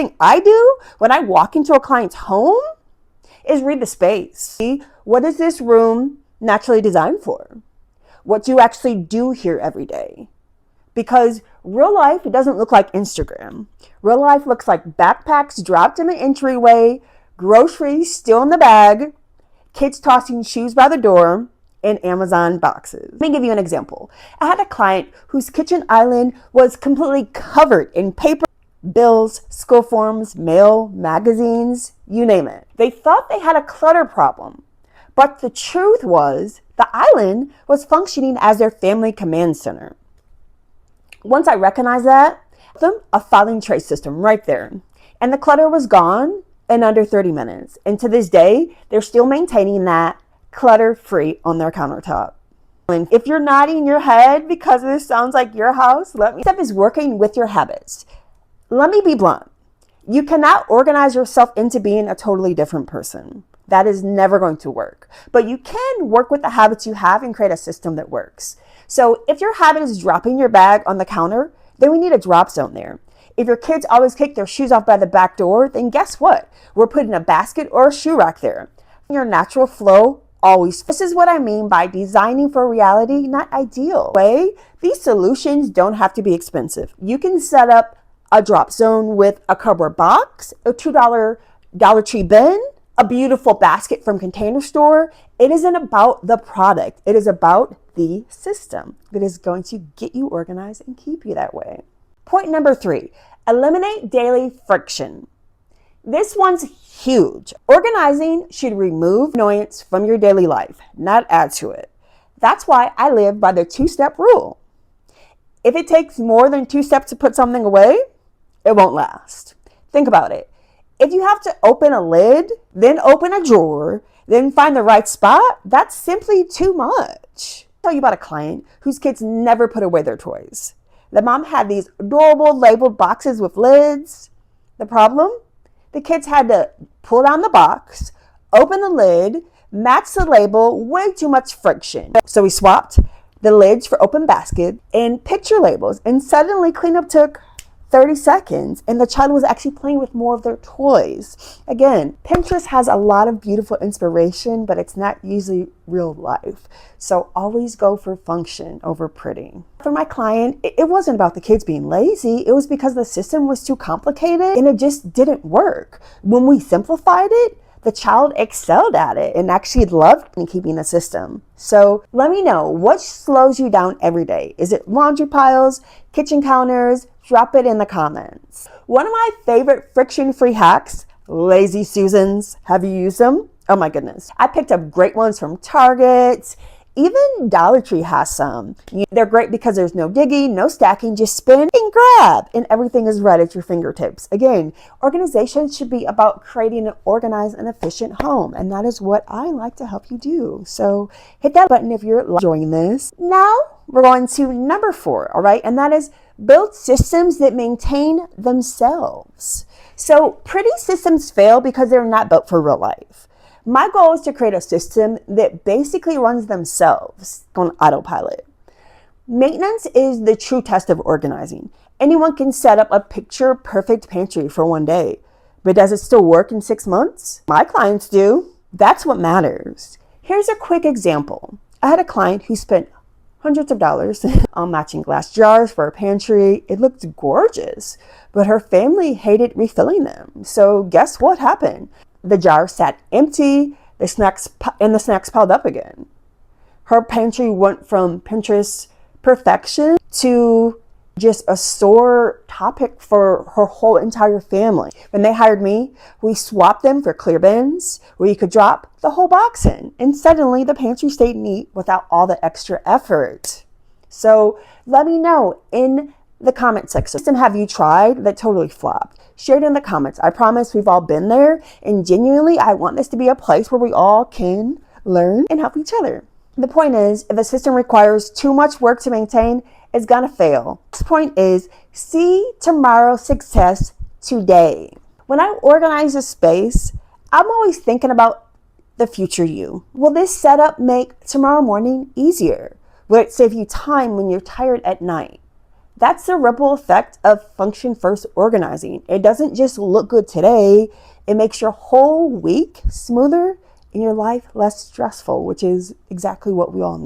thing I do when I walk into a client's home is read the space. See, what is this room naturally designed for? What do you actually do here every day? Because real life, it doesn't look like Instagram. Real life looks like backpacks dropped in the entryway, groceries still in the bag, kids tossing shoes by the door, and Amazon boxes. Let me give you an example. I had a client whose kitchen island was completely covered in paper, bills, school forms, mail, magazines, you name it. They thought they had a clutter problem, but the truth was the island was functioning as their family command center. Once I recognized that, a filing tray system right there, and the clutter was gone in under 30 minutes. And to this day, they're still maintaining that clutter-free on their countertop. And if you're nodding your head because this sounds like your house, step is working with your habits. Let me be blunt. You cannot organize yourself into being a totally different person. That is never going to work. But you can work with the habits you have and create a system that works. So if your habit is dropping your bag on the counter, then we need a drop zone there. If your kids always kick their shoes off by the back door, then guess what? We're putting a basket or a shoe rack there. Your natural flow always. This is what I mean by designing for reality, not ideal. These solutions don't have to be expensive. You can set up a drop zone with a cardboard box, a $2 Dollar Tree bin, a beautiful basket from Container Store. It isn't about the product. It is about the system that is going to get you organized and keep you that way. Point number 3, eliminate daily friction. This one's huge. Organizing should remove annoyance from your daily life, not add to it. That's why I live by the 2-step rule. If it takes more than 2 steps to put something away, it won't last. Think about it. If you have to open a lid, then open a drawer, then find the right spot, that's simply too much. I'll tell you about a client whose kids never put away their toys. The mom had these adorable labeled boxes with lids. The problem? The kids had to pull down the box, open the lid, match the label, way too much friction. So we swapped the lids for open basket and picture labels, and suddenly cleanup took 30 seconds and the child was actually playing with more of their toys. Again, Pinterest has a lot of beautiful inspiration, but it's not usually real life. So always go for function over pretty. For my client, it wasn't about the kids being lazy. It was because the system was too complicated and it just didn't work. When we simplified it, the child excelled at it and actually loved keeping the system. So let me know, what slows you down every day? Is it laundry piles, kitchen counters? Drop it in the comments. One of my favorite friction-free hacks, Lazy Susans. Have you used them? Oh my goodness. I picked up great ones from Target. Even Dollar Tree has some. They're great because there's no digging, no stacking, just spin and grab, and everything is right at your fingertips. Again, organization should be about creating an organized and efficient home, and that is what I like to help you do. So hit that button if you're enjoying this. Now we're going to number 4, all right? And that is build systems that maintain themselves. So pretty systems fail because they're not built for real life. My goal is to create a system that basically runs themselves on autopilot. Maintenance is the true test of organizing. Anyone can set up a picture perfect pantry for one day, but does it still work in 6 months? My clients do. That's what matters. Here's a quick example. I had a client who spent hundreds of dollars on matching glass jars for her pantry. It looked gorgeous, but her family hated refilling them. So guess what happened? The jar sat empty, the snacks piled up again. Her pantry went from Pinterest perfection to just a sore topic for her whole entire family. When they hired me, we swapped them for clear bins where you could drop the whole box in, and suddenly the pantry stayed neat without all the extra effort. So let me know in the comment section, have you tried that totally flopped? Share it in the comments. I promise we've all been there, and genuinely I want this to be a place where we all can learn and help each other. The point is, if a system requires too much work to maintain, it's gonna fail. Next point is, see tomorrow's success today. When I organize a space, I'm always thinking about the future you. Will this setup make tomorrow morning easier? Will it save you time when you're tired at night? That's the ripple effect of function first organizing. It doesn't just look good today, it makes your whole week smoother and your life less stressful, which is exactly what we all need.